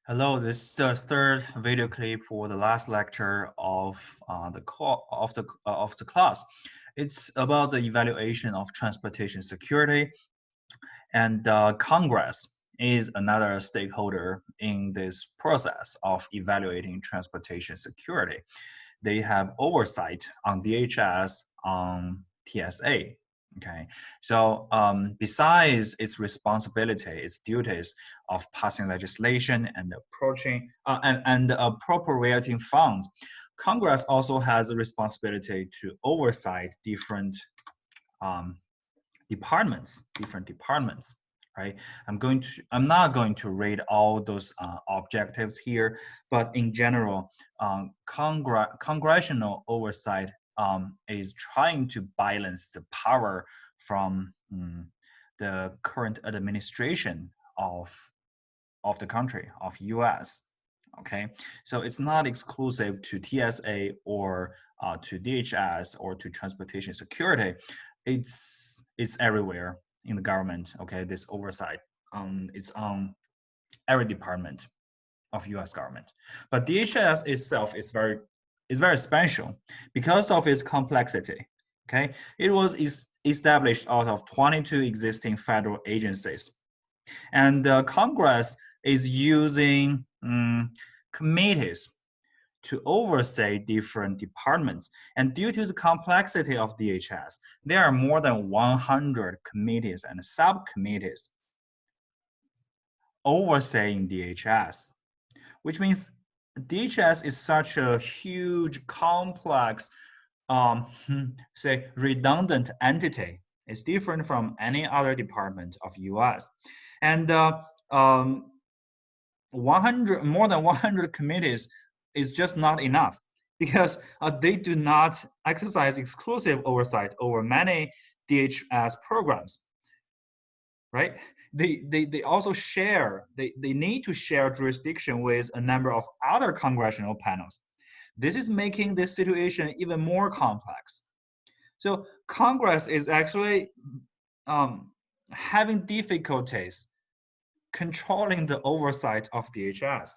Hello, this is the third video clip for the last lecture of the class. It's about the evaluation of transportation security, and Congress is another stakeholder in this process of evaluating transportation security. They have oversight on DHS, on TSA. Okay, so besides its responsibility, its duties of passing legislation and and appropriating funds, Congress also has a responsibility to oversight um, different departments, right? I'm not going to read all those objectives here, but in general, congressional oversight is trying to balance the power from the current administration of the country of U.S. Okay, so it's not exclusive to TSA or to DHS or to transportation security. It's everywhere in the government. Okay, this oversight it's on every department of U.S. government. But DHS itself is very special because of its complexity. Okay, it was established out of 22 existing federal agencies, and Congress is using committees to oversee different departments. And due to the complexity of DHS, there are more than 100 committees and subcommittees overseeing DHS, which means DHS is such a huge, complex, say redundant entity. It's different from any other department of US. And 100, more than 100 committees is just not enough because they do not exercise exclusive oversight over many DHS programs, right? They also share, they need to share jurisdiction with a number of other congressional panels. This is making this situation even more complex. So Congress is actually having difficulties controlling the oversight of DHS.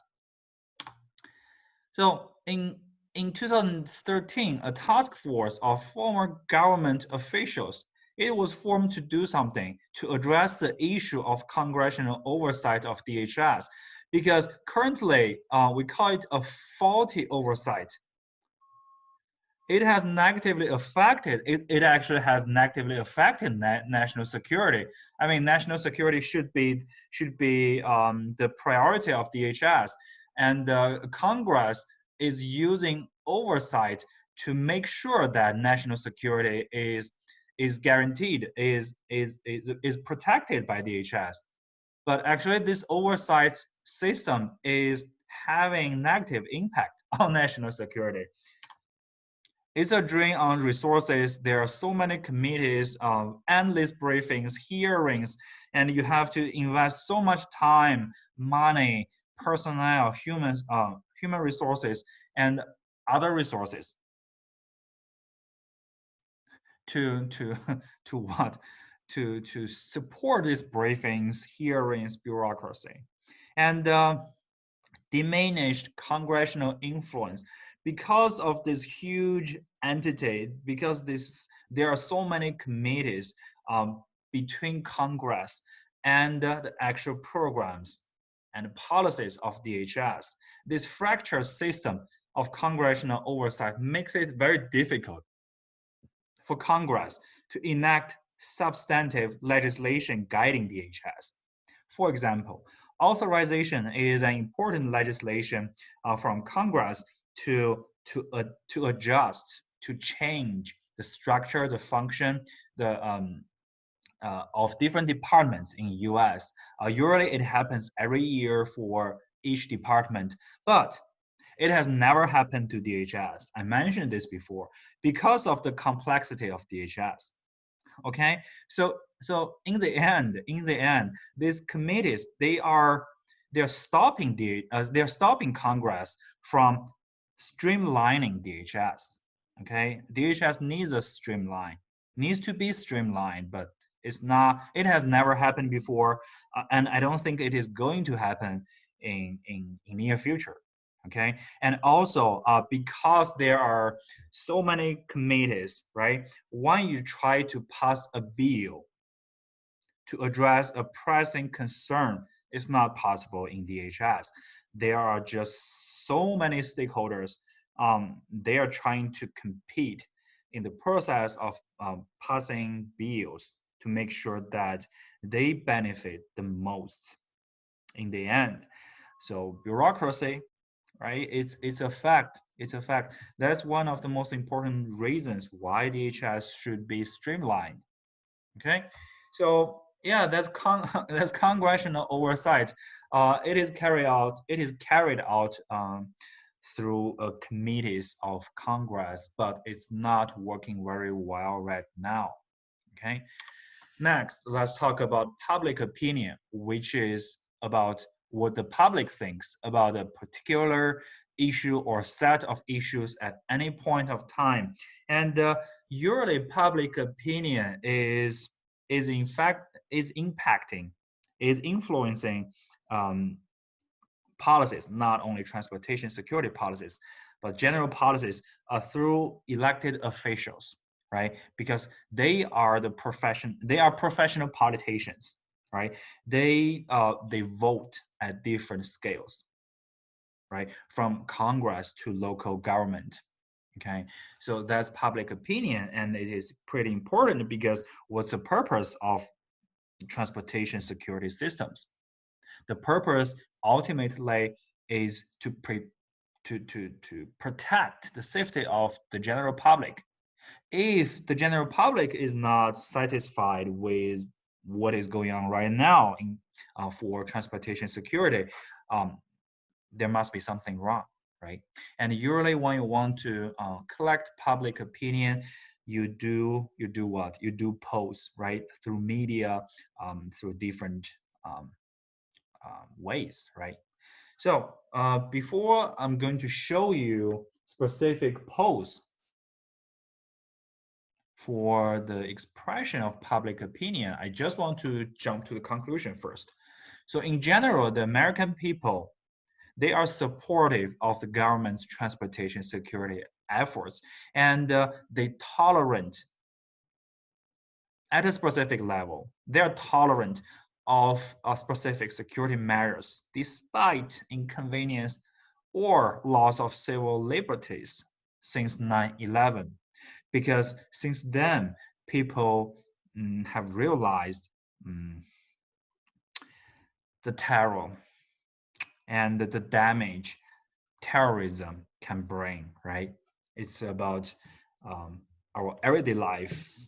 So in 2013, a task force of former government officials, it was formed to do something to address the issue of congressional oversight of DHS, because currently we call it a faulty oversight. It has negatively affected, it actually has negatively affected national security. I mean, national security should be the priority of DHS, and Congress is using oversight to make sure that national security is guaranteed, is protected by DHS. But actually, this oversight system is having negative impact on national security. It's a drain on resources. There are so many committees, endless briefings, hearings, and you have to invest so much time, money, personnel, human resources, and other resources to to what to support these briefings, hearings, bureaucracy, and diminished congressional influence because of this huge entity, because there are so many committees between Congress and the actual programs and policies of DHS. This fractured system of congressional oversight makes it very difficult for Congress to enact substantive legislation guiding DHS. For example, authorization is an important legislation from Congress to adjust, to change the structure, the function, of different departments in US. Usually it happens every year for each department, but it has never happened to DHS. I mentioned this before because of the complexity of DHS. Okay, so in the end, these committees they're stopping Congress from streamlining DHS. Okay, DHS needs a streamline, needs to be streamlined, but it's not. It has never happened before, and I don't think it is going to happen in near future. Okay, and also because there are so many committees, right? When you try to pass a bill to address a pressing concern, it's not possible in DHS. There are just so many stakeholders. They are trying to compete in the process of passing bills to make sure that they benefit the most in the end. So bureaucracy, right? It's a fact. It's a fact. That's one of the most important reasons why DHS should be streamlined. Okay, so yeah, that's congressional oversight. It is carried out through committees of Congress, but it's not working very well right now. Okay, next, let's talk about public opinion, which is about what the public thinks about a particular issue or set of issues at any point of time. And usually public opinion is in fact is impacting, is influencing policies, not only transportation security policies, but general policies through elected officials, right? Because they are professional politicians, right? They vote at different scales, right? From Congress to local government. Okay, so that's public opinion, and it is pretty important because what's the purpose of transportation security systems? The purpose ultimately is to protect the safety of the general public. If the general public is not satisfied with what is going on right now for transportation security, um, there must be something wrong, right? And usually when you want to collect public opinion, you do what? You do polls, right? Through media, through different ways, right? So before I'm going to show you specific polls for the expression of public opinion, I just want to jump to the conclusion first. So in general, the American people, they are supportive of the government's transportation security efforts, and they tolerant at a specific level. They're tolerant of specific security measures despite inconvenience or loss of civil liberties since 9/11. Because since then, people have realized the terror and the damage terrorism can bring, right? It's about our everyday life,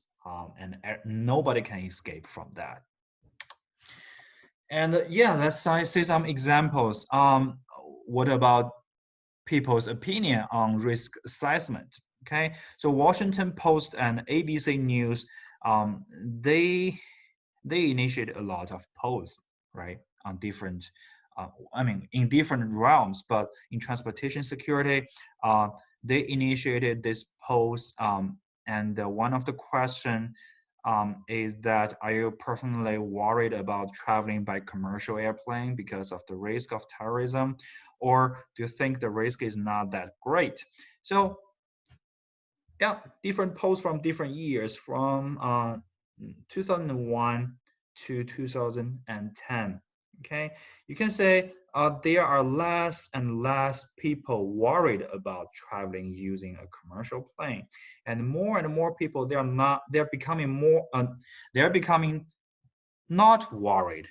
and nobody can escape from that. And yeah, let's see some examples. What about people's opinion on risk assessment? Okay, so Washington Post and ABC News, um, they they initiate a lot of polls, right, on different, I mean, in different realms, but in transportation security, they initiated this polls, and one of the question is that, are you personally worried about traveling by commercial airplane because of the risk of terrorism, or do you think the risk is not that great? So yeah, different polls from different years, from 2001 to 2010. Okay, you can say there are less and less people worried about traveling using a commercial plane, and more people, they're becoming more they're becoming not worried,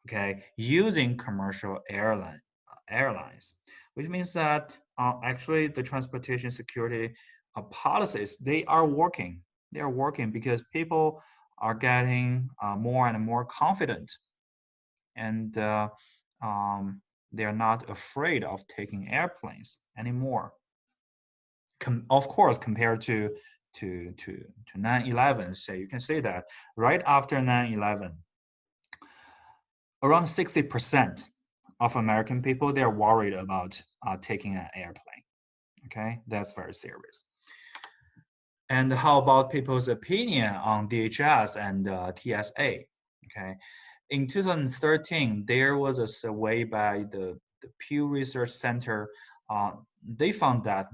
okay, using commercial airlines, which means that actually the transportation security policies, they are working. They are working because people are getting more and more confident, and they are not afraid of taking airplanes anymore. Of course, compared to 9/11, so you can say that right after 9/11, around 60% of American people, they're worried about taking an airplane. Okay, that's very serious. And how about people's opinion on DHS and TSA? Okay, in 2013, there was a survey by the Pew Research Center. They found that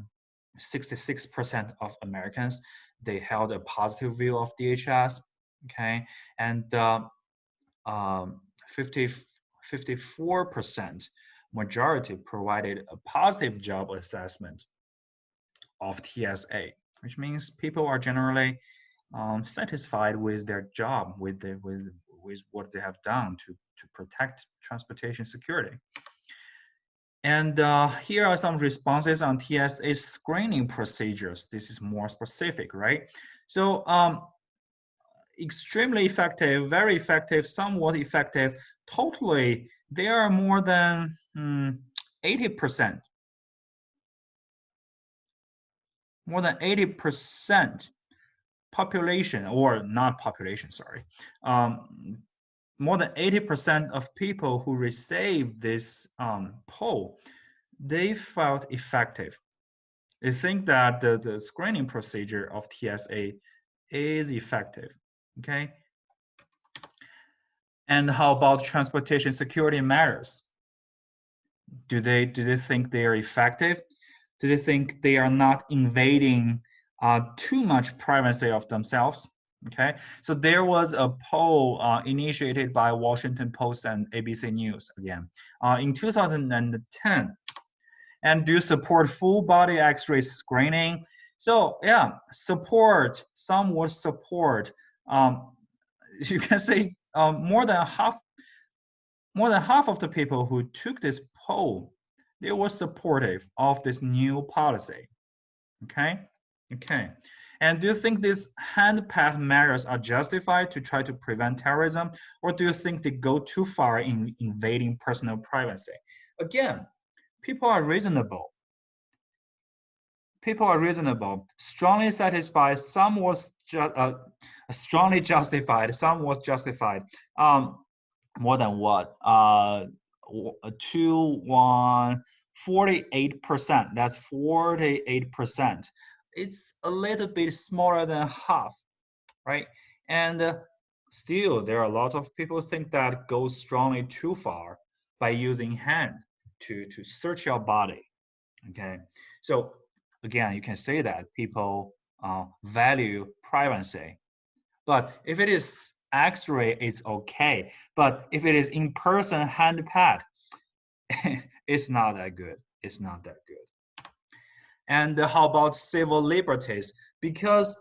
66% of Americans, they held a positive view of DHS, okay, and 54% majority provided a positive job assessment of TSA, which means people are generally satisfied with their job, with what they have done to protect transportation security. And here are some responses on TSA screening procedures. This is more specific, right? So extremely effective, very effective, somewhat effective. Totally, there are more than 80%. More than 80% population, or not population, sorry. More than 80% of people who received this poll, they felt effective. They think that the screening procedure of TSA is effective, okay? And how about transportation security matters? Do they think they are effective? Do they think they are not invading too much privacy of themselves? Okay, so there was a poll initiated by Washington Post and ABC News again in 2010. And do you support full body X-ray screening? So yeah, support, somewhat support. You can say more than half of the people who took this poll, they were supportive of this new policy. Okay. And do you think these hand-pat measures are justified to try to prevent terrorism, or do you think they go too far in invading personal privacy? Again, people are reasonable. People are reasonable, strongly satisfied, somewhat strongly justified, somewhat justified. More than what? 48%. That's 48%. It's a little bit smaller than half, right? And still, there are a lot of people think that goes strongly too far by using hand to search your body. Okay, so again, you can say that people value privacy, but if it is X-ray, it's okay. But if it is in-person hand pat, it's not that good. It's not that good. And how about civil liberties? Because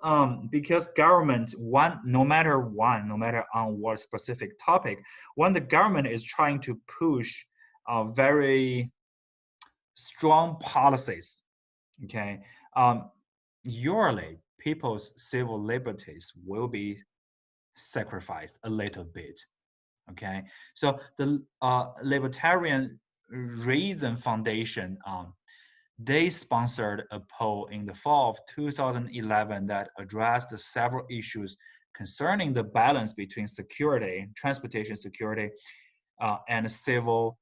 government, no matter on what specific topic, when the government is trying to push very strong policies, okay, usually people's civil liberties will be sacrificed a little bit. Okay, so the Libertarian Reason Foundation, they sponsored a poll in the fall of 2011 that addressed several issues concerning the balance between security, transportation security, and civil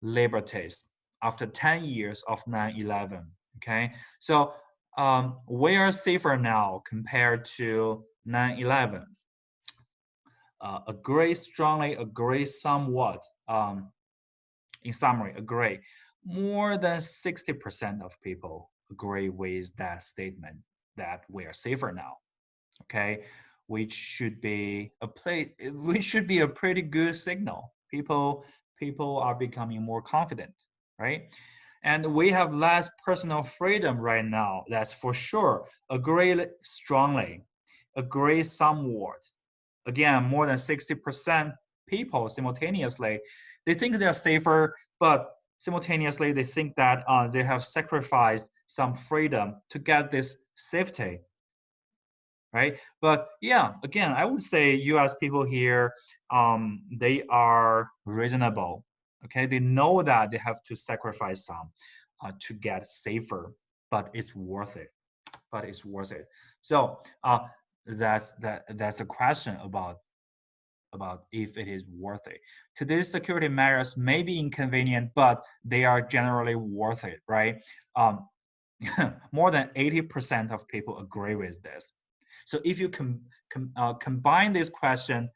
liberties after 10 years of 9/11. Okay, so we are safer now compared to 9/11. Agree, strongly agree, somewhat. In summary, agree. More than 60% of people agree with that statement that we are safer now. Okay, which should be a pretty good signal. People are becoming more confident, right? And we have less personal freedom right now. That's for sure. Agree strongly, agree somewhat. Again, more than 60% people simultaneously, they think they're safer, but simultaneously they think that they have sacrificed some freedom to get this safety, right? But yeah, again, I would say US people here, they are reasonable, okay? They know that they have to sacrifice some to get safer, but it's worth it, So that's a question about if it is worth it. Today's security measures may be inconvenient, but they are generally worth it, right? More than 80% of people agree with this. So if you combine this question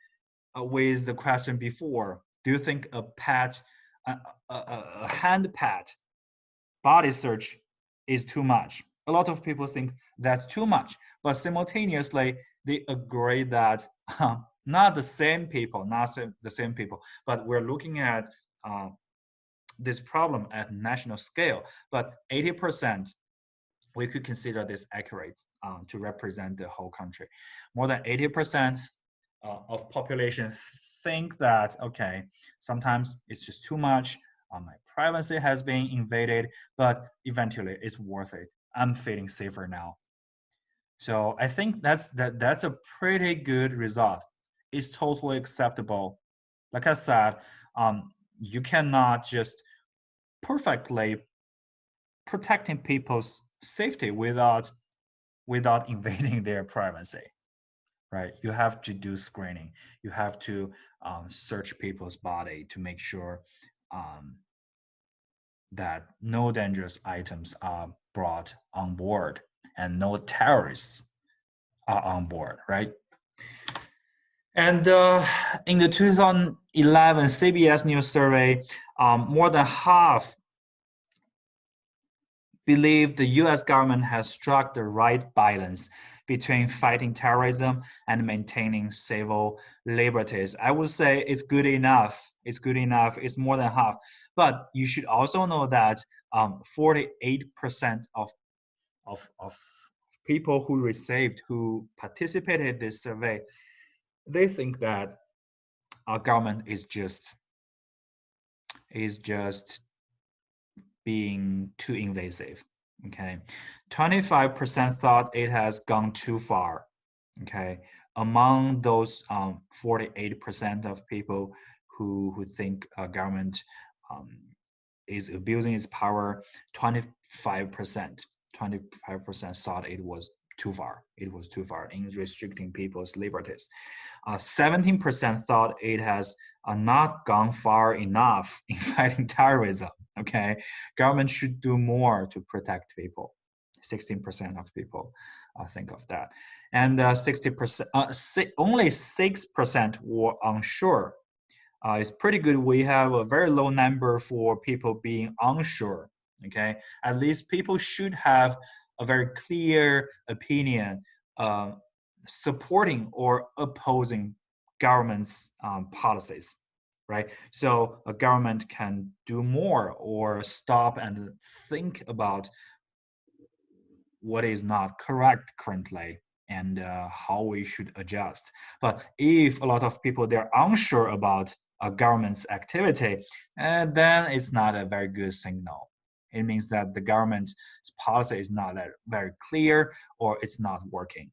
with the question before, do you think a pat, a hand pat body search is too much? A lot of people think that's too much, but simultaneously they agree that not the same people, the same people, but we're looking at this problem at national scale. But 80%, we could consider this accurate to represent the whole country. More than 80% of population think that, okay, sometimes it's just too much. My privacy has been invaded, but eventually it's worth it. I'm feeling safer now. So I think that's a pretty good result. It's totally acceptable. Like I said, you cannot just perfectly protecting people's safety without invading their privacy, right? You have to do screening. You have to search people's body to make sure that no dangerous items are brought on board and no terrorists are on board, right? And in the 2011 CBS News survey, more than half believe the US government has struck the right balance between fighting terrorism and maintaining civil liberties. I would say it's good enough. It's good enough. It's more than half. But you should also know that 48% of people who participated in this survey, they think that our government is just being too invasive. Okay, 25% thought it has gone too far. Okay, among those 48% of people who think government is abusing its power, 25% thought it was too far. It was too far in restricting people's liberties. 17% thought it has not gone far enough in fighting terrorism. Okay, government should do more to protect people. 16% of people think of that, and 60%, only 6% were unsure. It's pretty good. We have a very low number for people being unsure. Okay, at least people should have a very clear opinion supporting or opposing government's policies, right? So a government can do more or stop and think about what is not correct currently and how we should adjust. But if a lot of people they're unsure about a government's activity, then it's not a very good signal. It means that the government's policy is not very clear or it's not working.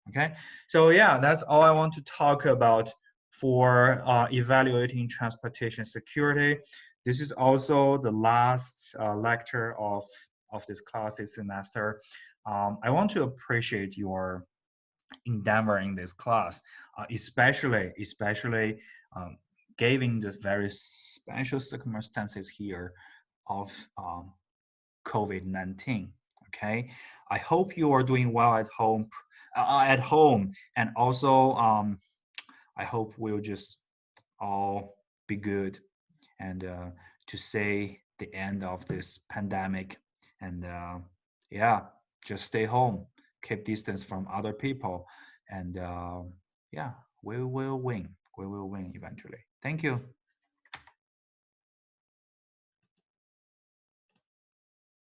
Okay, so yeah, that's all I want to talk about for evaluating transportation security. This is also the last lecture of this class this semester. I want to appreciate your endeavor in this class, especially given this very special circumstances here of COVID-19. Okay, I hope you are doing well at home, and also I hope we'll just all be good and to say the end of this pandemic. And yeah, just stay home, keep distance from other people, and yeah, we will win. We will win eventually. Thank you.